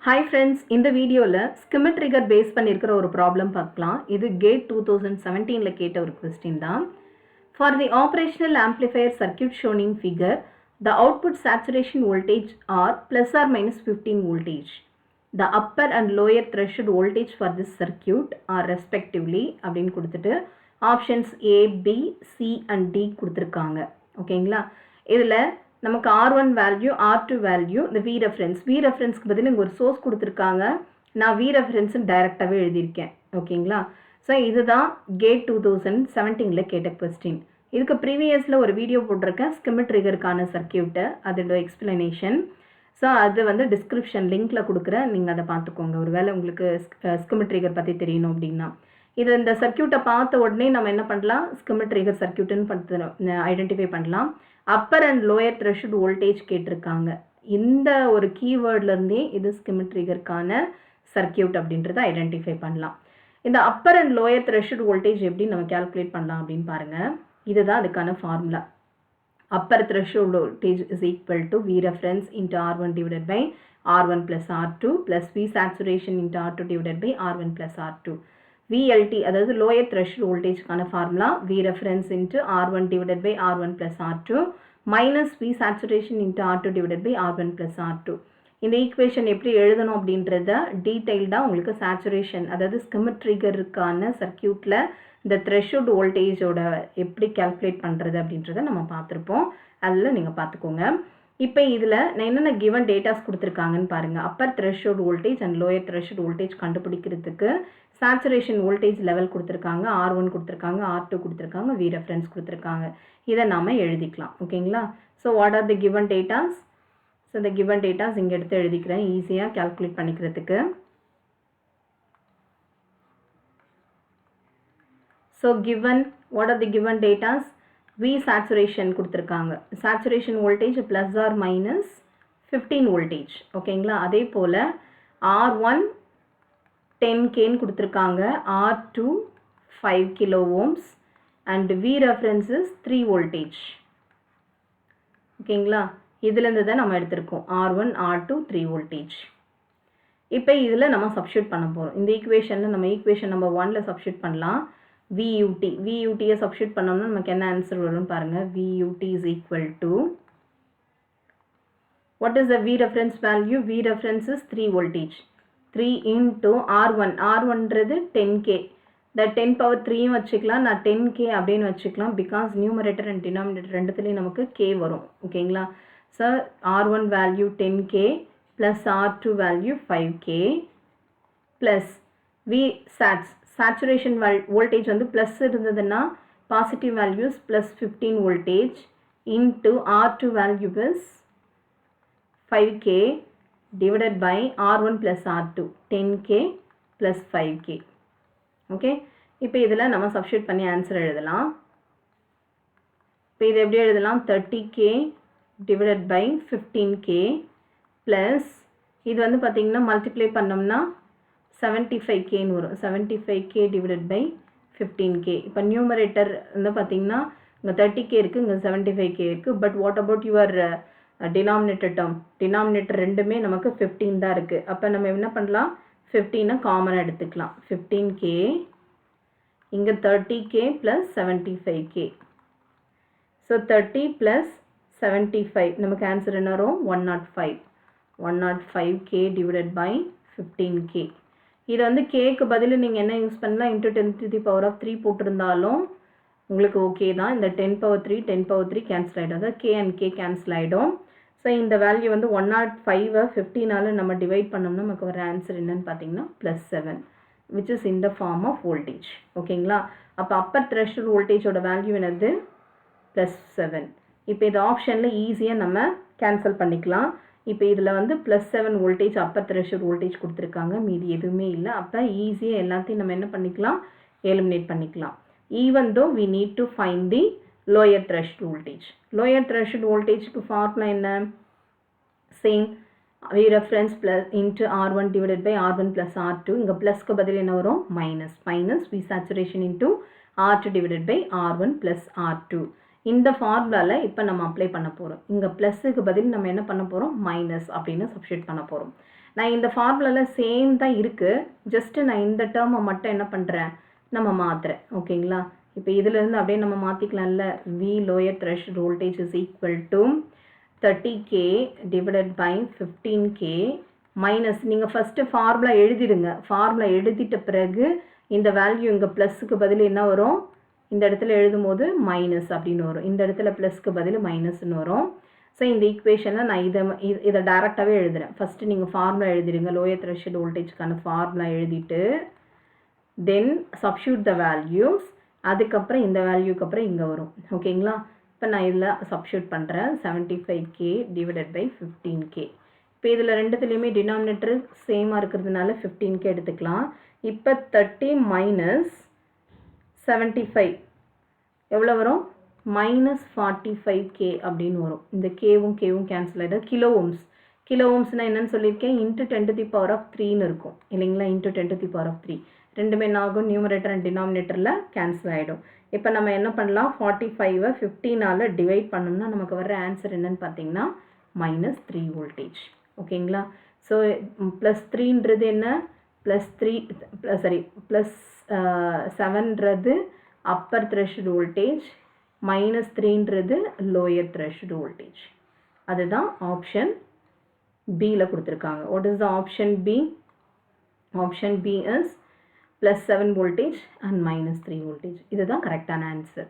Hi friends, இந்த வீடியோல ஸ்கிம்மட் trigger base பண்ணியிருக்கிற ஒரு ப்ராப்ளம் பார்க்கலாம். இது கேட் 2017ல கேட்ட ஒரு கொஸ்டின் தான். For the operational amplifier circuit shown in figure, the output saturation voltage are plus or minus 15 voltage. The upper and lower threshold voltage for this circuit are respectively அப்படின்னு கொடுத்துட்டு options A, B, C and D கொடுத்துருக்காங்க. ஓகேங்களா? இதில் நமக்கு R1 value, R2 value, இந்த V ரெஃபரன்ஸ்க்கு பதில் இங்கே ஒரு சோர்ஸ் கொடுத்துருக்காங்க. நான் V ரெஃபரன்ஸ்னு டைரெக்டாகவே எழுதியிருக்கேன். ஓகேங்களா? ஸோ இதுதான் கேட் 2017ல கேட்ட கொஸ்டின். இதுக்கு ப்ரீவியஸில் ஒரு வீடியோ போட்டிருக்கேன் ஸ்கிம்மட் ட்ரிகருக்கான சர்க்கியூட்டை, அதோட எக்ஸ்பிளனேஷன். ஸோ அது வந்து டிஸ்கிரிப்ஷன் லிங்க்கில் கொடுக்குறேன், நீங்கள் அதை பார்த்துக்கோங்க. ஒரு வேளை உங்களுக்கு ஸ்கிம்மட் ட்ரிகர் பற்றி தெரியணும் அப்படின்னா. இது இந்த சர்க்கியூட்டை பார்த்த உடனே நம்ம என்ன பண்ணலாம், ஸ்கிம்மட் ட்ரிகர் சர்க்கியூட்டுன்னு ஐடென்டிஃபை பண்ணலாம். Appar and lower threshold voltage கேட்டிருக்காங்க. இந்த ஒரு கீவேர்ட்லேருந்தே இது ஸ்கிம்மட் ட்ரிகருக்கான சர்க்கியூட் அப்படின்றத ஐடென்டிஃபை பண்ணலாம். இந்த upper and lower threshold voltage எப்படி நம்ம கேல்குலேட் பண்ணலாம் அப்படின்னு பாருங்கள். இதுதான் அதுக்கான formula. Upper threshold voltage is equal to V reference into R1 divided by R1 plus R2 plus V saturation into R2 divided by R1 plus R2. VLT அதாவது lower threshold வோல்டேஜ்க்கான formula V reference into R1 divided by R1 plus R2 minus V saturation into R2 divided by R1 plus R2. இந்த equation எப்படி எழுதணும் அப்படின்றத டீட்டெயில்டாக உங்களுக்கு saturation அதாவது ஸ்கிம்மட் ட்ரிகருக்கான சர்க்கியூட்டில் இந்த த்ரெஷோல்ட் வோல்டேஜோட எப்படி கால்குலேட் பண்ணுறது அப்படின்றத நம்ம பார்த்துருப்போம். அதில் நீங்கள் பார்த்துக்கோங்க. இப்போ இதில் நான் என்னென்ன கிவன் டேட்டாஸ் கொடுத்துருக்காங்கன்னு பாருங்கள். Upper threshold voltage and lower threshold voltage கண்டுபிடிக்கிறதுக்கு சேச்சுரேஷன் வோல்டேஜ் லெவல் கொடுத்துருக்காங்க, R1 கொடுத்துருக்காங்க, R2 கொடுத்துருக்காங்க, V ரெஃபரன்ஸ் கொடுத்துருக்காங்க. இதை நாம் எழுதிக்கலாம். ஓகேங்களா? So what are the given datas? So இந்த கிவன் டேட்டாஸ் இங்கே எடுத்து எழுதிக்கிறேன் ஈஸியாக கால்குலேட் பண்ணிக்கிறதுக்கு. So given what are the given datas? V saturation கொடுத்துருக்காங்க. Saturation voltage plus or minus 15 voltage. ஓகேங்களா? அதே போல் R1 10Kன்னு கொடுத்துருக்காங்க, R2 5 kilo ohms and V references 3 voltage. ஓகேங்களா? இதுலேருந்து தான் நம்ம எடுத்திருக்கோம் R1, R2 3 வோல்டேஜ். இப்போ இதில் நம்ம சப்ஸ்டியூட் பண்ண போகிறோம். இந்த ஈக்குவேஷனில் நம்ம ஈக்குவேஷன் நம்பர் 1ல் சப்ஸ்டியூட் பண்ணலாம். VUTயை சப்ஸ்டியூட் பண்ணோம்னா நமக்கு என்ன ஆன்சர் வரும்னு பாருங்கள். VUT is equal to what is the V reference value? V reference is 3 voltage. 3 into R1. R1ன்றது 10K. இந்த 10 power 3யும் வச்சுக்கலாம், நான் 10K அப்படின்னு வச்சுக்கலாம். பிகாஸ் நியூமரேட்டர் அண்ட் டினாமினேட்டர் ரெண்டுத்துலேயும் நமக்கு K வரும். ஓகேங்களா? So R1 value 10K plus R2 value 5K plus V saturation voltage வந்து plus இருந்ததுன்னா positive values plus 15 voltage into R2 value is 5K divided by R1 plus R2 10K plus 5K. Okay, இப்போ இதில் நம்ம substitute பண்ணி answer எழுதலாம். இப்போ இது எப்படி எழுதலாம்? 30K divided by 15K plus இது வந்து பார்த்திங்கன்னா மல்டிப்ளை பண்ணோம்னா 75Kன்னு வரும். 75K divided by 15K. இப்போ நியூமரேட்டர் வந்து பார்த்திங்கன்னா இங்கே 30K இருக்குது, இங்கே 75K இருக்குது. But what about your denominator term? Denominator ரெண்டுமே நமக்கு 15 தான் இருக்குது. அப்போ நம்ம என்ன பண்ணலாம்? 15 காமனாக எடுத்துக்கலாம். 15K இங்கே 30K plus 75K. So 30 plus 75 நமக்கு ஆன்சர் என்ன வரும்? 105. 105K divided by 15K. இது வந்து கேக்கு பதில் நீங்கள் என்ன யூஸ் பண்ணலாம்? இன்ட்டு 10⁻³ போட்டிருந்தாலும் உங்களுக்கு ஓகே தான். இந்த 10⁻³ 10⁻³ கேன்சல் ஆகிடும். அதாவது K அண்ட் K கேன்சல் ஆகிடும். ஸோ இந்த வேல்யூ வந்து 105 15ஆல் நம்ம டிவைட் பண்ணோம்னா நமக்கு வர ஆன்சர் என்னன்னு பார்த்தீங்கன்னா +7 which is in the form of voltage. ஓகேங்களா? அப்போ அப்பர் த்ரெஷோல்ட் வோல்டேஜோட வேல்யூ என்னது? +7. இப்போ இது ஆப்ஷனில் ஈஸியாக நம்ம கேன்சல் பண்ணிக்கலாம். இப்போ இதில் வந்து +7 வோல்டேஜ் அப்பர் த்ரெஷோல்ட் வோல்டேஜ் கொடுத்துருக்காங்க, மீதி எதுவுமே இல்லை. அப்போ ஈஸியாக எல்லாத்தையும் நம்ம என்ன பண்ணிக்கலாம்? எலிமினேட் பண்ணிக்கலாம். Even though we need to find the lower threshold voltage. Lower threshold voltage க்கு formula என்ன? Same V reference plus into R1 divided by R1 plus R2. இங்க ப்ளஸ்க்கு பதில் என்ன வரும்? Minus. Minus V saturation into R2 divided by R1 plus R2. இந்த ஃபார்முலாவில் இப்போ நம்ம அப்ளை பண்ண போகிறோம். இங்கே ப்ளஸ்ஸுக்கு பதில் நம்ம என்ன பண்ண போகிறோம்? மைனஸ் அப்படின்னு சப்ஸ்டியூட் பண்ண போகிறோம். நான் இந்த ஃபார்முலாவில் சேம் தான் இருக்குது, ஜஸ்ட்டு நான் இந்த டேர்மை மட்டும் என்ன பண்ணுறேன், நம்ம மாற்றுறேன். ஓகேங்களா? இப்போ இதிலேருந்து அப்படியே நம்ம மாற்றிக்கலாம்ல. V lower thresh voltage is equal to 30K divided by 15K minus, நீங்கள் ஃபஸ்ட்டு ஃபார்முலா எழுதிடுங்க. ஃபார்முலா எழுதிட்ட பிறகு இந்த வேல்யூ இங்கே ப்ளஸ்ஸுக்கு பதில் என்ன வரும், இந்த இடத்துல எழுதும் போது மைனஸ் அப்படின்னு வரும், இந்த இடத்துல ப்ளஸ்க்கு பதில் மைனஸ்ன்னு வரும். ஸோ இந்த ஈக்குவேஷனில் நான் இதை டைரெக்டாகவே எழுதுகிறேன். ஃபஸ்ட்டு நீங்கள் ஃபார்முலா எழுதிடுங்க, லோயர் த்ரெஷோல்ட் வோல்டேஜ்க்கான ஃபார்முலா எழுதிட்டு தென் சப்ஸ்டிட்யூட் த வேல்யூஸ், அதுக்கப்புறம் இந்த வேல்யூக்கு அப்புறம் இங்கே வரும். ஓகேங்களா? இப்போ நான் இதில் சப்ஸ்டிட்யூட் பண்ணுறேன். 75K divided by 15K. இப்போ இதில் ரெண்டுத்துலேயுமே டினாமினேட்டர் சேமாக இருக்கிறதுனால 15K எடுத்துக்கலாம். இப்போ 30 மைனஸ் 75 எவ்வளோ வரும், மைனஸ் 45K அப்படின்னு வரும். இந்த கேவும் கேன்சல் ஆகிடும். கிலோ ஓம்ஸ், கிலோ ஓம்ஸ்னால் என்னன்னு சொல்லியிருக்கேன், இன்ட்டு 10⁻³ இருக்கும் இல்லைங்களா, இன்ட்டு 10⁻³. ரெண்டுமே நாகும் நியூமரேட்டர் அண்ட் டினாமினேட்டரில் கேன்சல் ஆகிடும். இப்போ நம்ம என்ன பண்ணலாம், 45-ஐ 15ஆல் டிவைட் பண்ணோம்னா நமக்கு வர்ற ஆன்சர் என்னன்னு பார்த்தீங்கன்னா -3 வோல்டேஜ். ஓகேங்களா? ஸோ ப்ளஸ் 3ன்றது என்ன, ப்ளஸ் 7ன்றது அப்பர் த்ரெஷ்ஹோல்ட் வோல்டேஜ், -3ன்றது லோயர் த்ரெஷ்ஹோல்ட் வோல்டேஜ். அதுதான் ஆப்ஷன் பியில் கொடுத்துருக்காங்க. What is the option B? Option B is +7 voltage and -3 voltage. இதுதான் கரெக்டான ஆன்சர்.